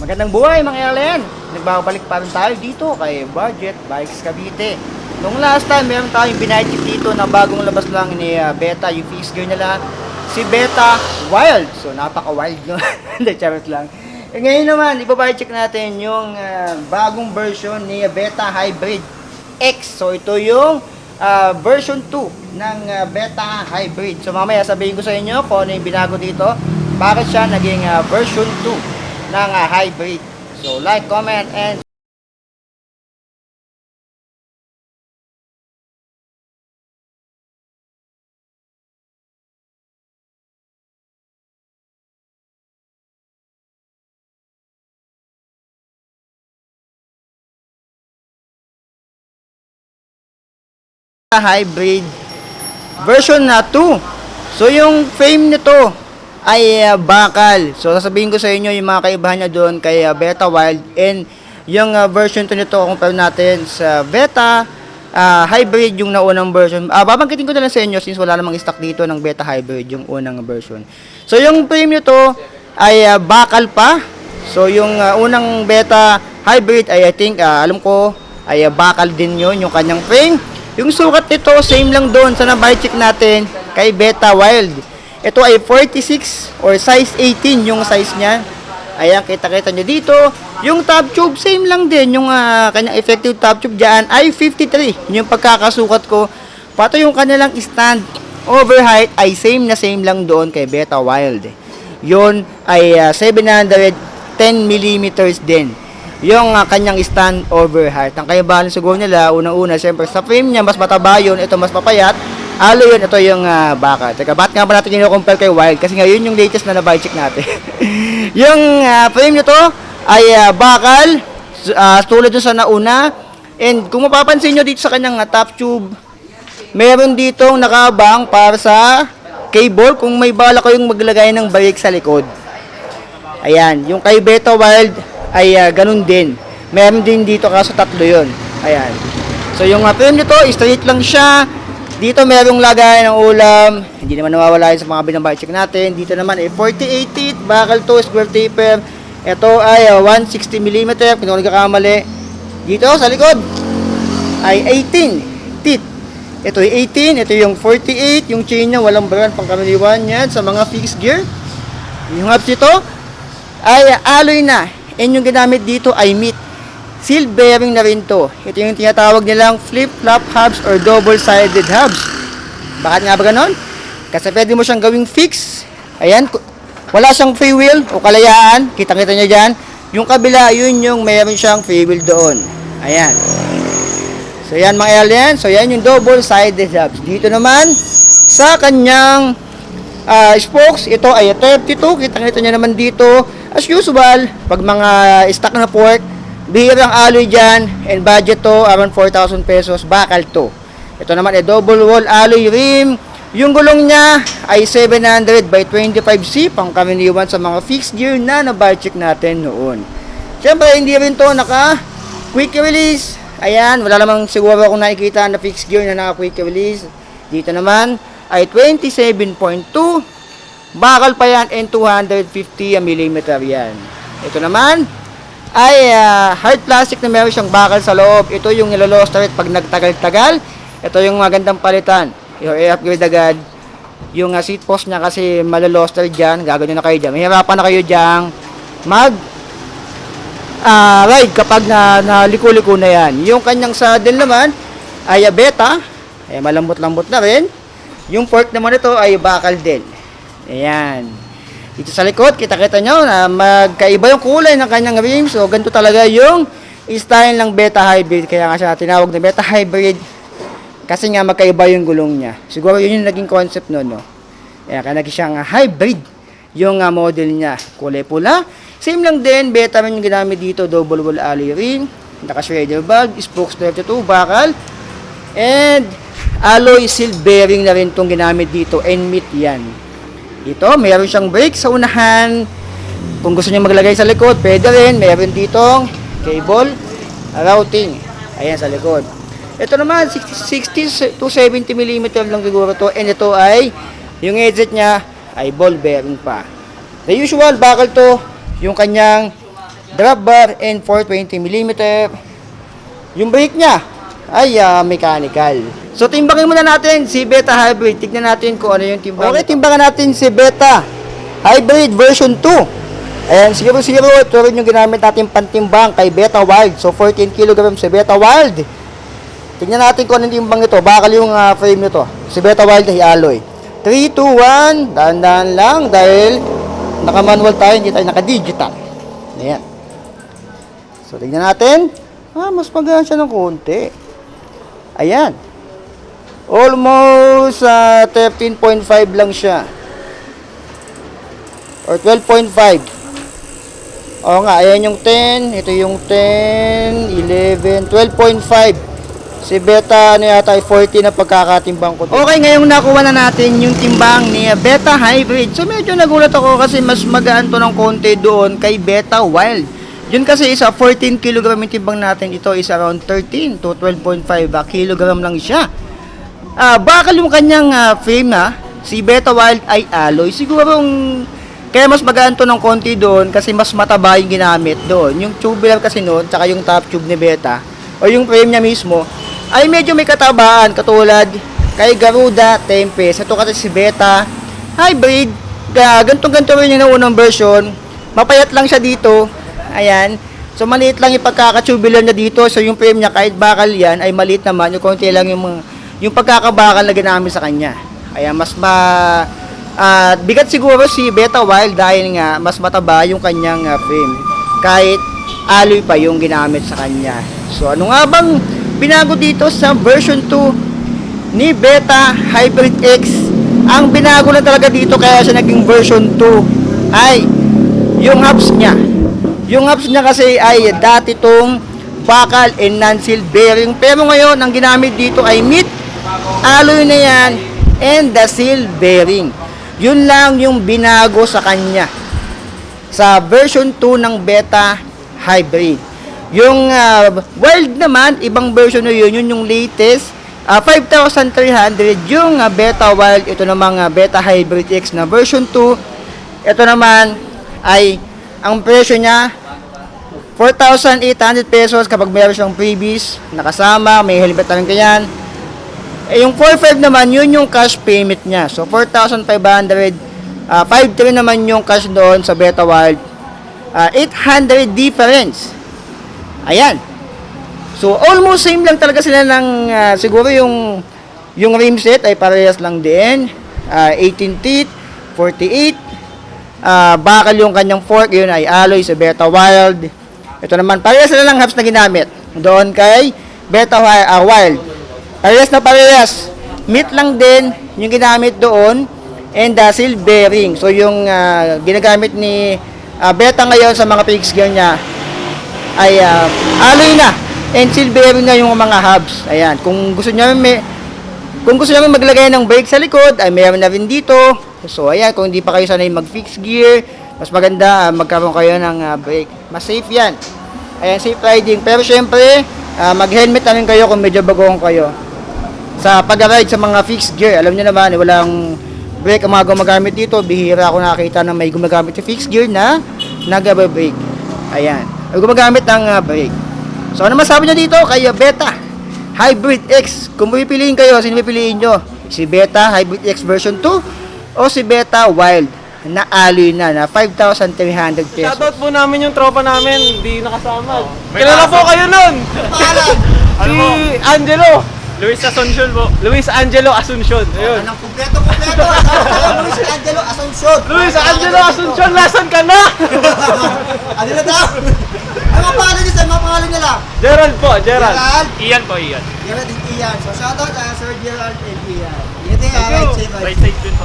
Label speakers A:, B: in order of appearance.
A: Magandang buhay mga Ellen! Nagbabalik pa rin tayo dito kay Budget Bikes Cavite. Nung last time, meron tayong binaytik dito na bagong labas lang ni Beta, yung fixed gear nila, si Beta Wild. So, napaka-wild no? Hindi, charot lang. Ngayon naman, ibabay-check natin yung bagong version ni Beta Hybrid X. So, ito yung version 2 ng Beta Hybrid. So, mamaya sabihin ko sa inyo kung ano yung binago dito, bakit siya naging version 2 ng hybrid. So, like, comment, and hybrid version na 2. So, yung frame nito ay bakal. So, sasabihin ko sa inyo yung mga kaibahan niya doon kay Beta Wild and yung version 2 nito compare natin sa Beta Hybrid, yung naunang version. Babangkitin ko na lang sa inyo since wala namang stock dito ng Beta Hybrid, yung unang version. So, yung frame nito ay bakal pa. So, yung unang Beta Hybrid ay I think, alam ko, ay bakal din yun, yung kanyang frame. Yung sukat nito, same lang doon sa nabay-check natin kay Beta Wild. Ito ay 46 or size 18 yung size niya. Ayan, kita-kita nyo dito. Yung top tube, same lang din. Yung kanyang effective top tube dyan ay 53. Yung pagkakasukat ko. Pati yung kanilang stand over height ay same na same lang doon kay Beta Wild. Yun ay 710 mm din. Yung kanyang stand over height. Ang kaibahan siguro nila, unang-una, siyempre sa frame niya, mas mataba yun. Ito mas papayat. Alo yun, ito yung baka. Teka, ba't nga ba natin yung compare kay Wild? Kasi nga yun yung latest na nabay-check natin. Yung frame nito ay bakal, tulad dun sa nauna. And kung mapapansin nyo dito sa kanyang top tube, meron ditong nakabang para sa cable kung may bala kayong maglagay ng brake sa likod. Ayan, yung kay Beta Wild ay ganun din. Meron din dito kaso tatlo yun. Ayan. So yung frame nito, straight lang siya. Dito merong lagay ng ulam. Hindi naman nawawala yun sa mga binabay-check natin. Dito naman ay 48 teeth. Bakal to, square taper. Ito ay 160 mm. Kung ako nagkakamali. Dito sa likod ay 18 teeth. Ito ay 18. Ito yung 48. Yung chain niya, walang brand, pangkaraniwan yan sa mga fixed gear. Yung hubs nito ay alloy na. And yung ginamit dito ay meat. Seal bearing na rin to. Ito yung tinatawag nilang flip-flop hubs or double-sided hubs. Bakit nga ba ganon? Kasi pwede mo siyang gawing fix. Ayan. Wala siyang free wheel o kalayaan. Kita-kita nyo dyan. Yung kabila, yun yung mayroon siyang free wheel doon. Ayan. So yan mga alien. So yan yung double-sided hubs. Dito naman, sa kanyang spokes, ito ay 32. Kita-kita nyo naman dito. As usual, pag mga stock na pork, bihirang alloy dyan, and budget to, around 4,000 pesos, bakal to. Ito naman ay double wall alloy rim. Yung gulong niya ay 700 by 25C, pangkaraniwan sa mga fixed gear na na-budget natin noon. Siyempre, hindi rin to naka quick release. Ayan, wala namang siguro akong nakikita na fixed gear na naka quick release. Dito naman ay 27.2. Bakal pa yan and 250 mm yan. Ito naman ay hard plastic na meron siyang bakal sa loob. Ito yung niloloster pag nagtagal-tagal. Ito yung magandang palitan. I-upgrade agad. Yung seat post niya kasi maloloster dyan. Gagawin na kayo dyan. Mahirapan na kayo dyan mag ride kapag naliko-liko na yan. Yung kanyang saddle naman ay Beta. Ay malambot-lambot na rin. Yung fork naman ito ay bakal din. Ayan. Dito sa likod, kita-kita nyo na magkaiba yung kulay ng kanyang rims. So, ganito talaga yung style ng Beta Hybrid. Kaya nga siya tinawag na Beta Hybrid. Kasi nga magkaiba yung gulong niya. Siguro yun yung naging concept nun, no? Kaya naging siyang hybrid yung model niya. Kulay pula. Same lang din, Beta rin yung ginamit dito. Double wall alloy ring. Naka-shredder valve. Spokes 32, bakal. And alloy seal bearing na rin itong ginamit dito. And meat yan. Dito, mayroon siyang brake sa unahan. Kung gusto niyo maglagay sa likod, pwede rin. Mayroon ditong cable routing. Ayan, sa likod. Ito naman, 60 to 70 mm lang siguro to. And ito ay, yung exit niya ay ball bearing pa. The usual, bakal to. Yung kanyang drop bar, and 420mm. Yung brake niya ay mechanical. So, timbangin muna natin si Beta Hybrid. Tignan natin kung ano yung timbang. Okay, timbangan natin si Beta Hybrid version 2. Ayan, 00. Ito rin yung ginamit natin pantimbang kay Beta Wild. So, 14 kg si Beta Wild. Tignan natin kung anong timbang ito. Bakal yung frame nito. Si Beta Wild ay alloy. 3, 2, 1. Dahan-dahan lang dahil naka-manual tayo, hindi tayo naka-digital. Ayan. So, tignan natin. Mas magaan siya ng konti. Ayan. Almost 13.5 lang siya. Or 12.5. Oo nga, ayan yung 10. Ito yung 10, 11, 12.5. Si Beta ano yata ay 40 na pagkakatimbang ko. Okay, ngayong nakuha na natin yung timbang ni Beta Hybrid. So medyo nagulat ako kasi mas magaan to ng konti doon kay Beta Wild. Yun kasi isa 14 kg yung timbang natin. Ito is around 13 to 12.5 kg lang siya. Bakal yung kanyang frame si Beta Wild ay alloy. Siguro kaya mas magaan to ng konti doon kasi mas mataba yung ginamit doon. Yung tubular kasi noon, tsaka yung top tube ni Beta o yung frame niya mismo ay medyo may katabaan katulad kay Garuda Tempest. Ito kasi si Beta Hybrid, ganto-ganto rin yung unang version. Mapayat lang siya dito. Ayan. So maliit lang yung pagkaka-tubular niya dito. So yung frame niya kahit bakal yan ay maliit naman. Yung konti lang yung pagkakabakal na ginamit sa kanya. Ayan, mas bigat siguro si Beta Wild dahil nga mas mataba yung kanyang frame. Kahit alloy pa yung ginamit sa kanya. So ano nga bang binago dito sa version 2 ni Beta Hybrid X? Ang binago na talaga dito kaya siya naging version 2 ay yung hubs niya. Yung hubs niya kasi ay dati tong bakal and non-seal bearing. Pero ngayon, ang ginamit dito ay meat alloy na yan and the seal bearing. Yun lang yung binago sa kanya sa version 2 ng Beta Hybrid. Yung Wild naman, ibang version na yun yung latest 5,300 yung Beta Wild. Ito namang Beta Hybrid X na version 2. Ito naman ay ang presyo niya 4,800 pesos kapag meron siyang freebies nakasama, may helmet na rin kayan. Yung 4,500 naman, yun yung cash payment niya. So 4,500, 5,300 naman yung cash doon sa Beta Wild. 800 difference. Ayan. So almost same lang talaga sila ng siguro yung rim set ay parehas lang din. 18 teeth, 48. Bakal yung kanyang fork, yun ay alloy sa Beta Wild. Ito naman, parehas na lang hubs na ginamit doon kay Beta Wild. Parehas na parehas. Meat lang din yung ginamit doon and seal bearing. So yung ginagamit ni Beta ngayon sa mga fixed gear niya ay alloy na and seal bearing na yung mga hubs. Ayan, kung gusto niyo maglagay ng brake sa likod, ay meron na rin dito. So ayan, kung hindi pa kayo sanay mag-fixed gear, mas maganda magkaroon kayo ng brake. Mas safe yan. Ayan, safe riding. Pero syempre, mag-helmet na rin kayo kung medyo bagong kayo. Sa pag-ride sa mga fixed gear, alam niyo naman, walang brake ang mga gumagamit dito. Bihira ako nakakita na may gumagamit yung fixed gear na nag-brake. Ayan, ay gumagamit ng brake. So ano masabi niyo dito kay Beta Hybrid X? Kung pipiliin kayo, sino pipiliin nyo? Si Beta Hybrid X version 2 o si Beta Wild na alloy na 5,300 pesos?
B: Shoutout po namin yung tropa namin, hindi nakasama. Kilala po kayo nun! Si Angelo!
C: Luis Asuncion po.
B: Luis Angelo Asuncion. Ayun.
A: Anong kumpleto? Luis Angelo Asuncion.
B: Luis Angelo Asuncion, lasan ka na?
A: Ano na daw? Ano ang pangalan niya? Mga pangalan niya lang?
B: Gerald po, Gerald.
C: Ian po, Ian.
A: Gerald and Ian. So shoutout Sir Gerald and Ian. Ingat
C: Right side din po.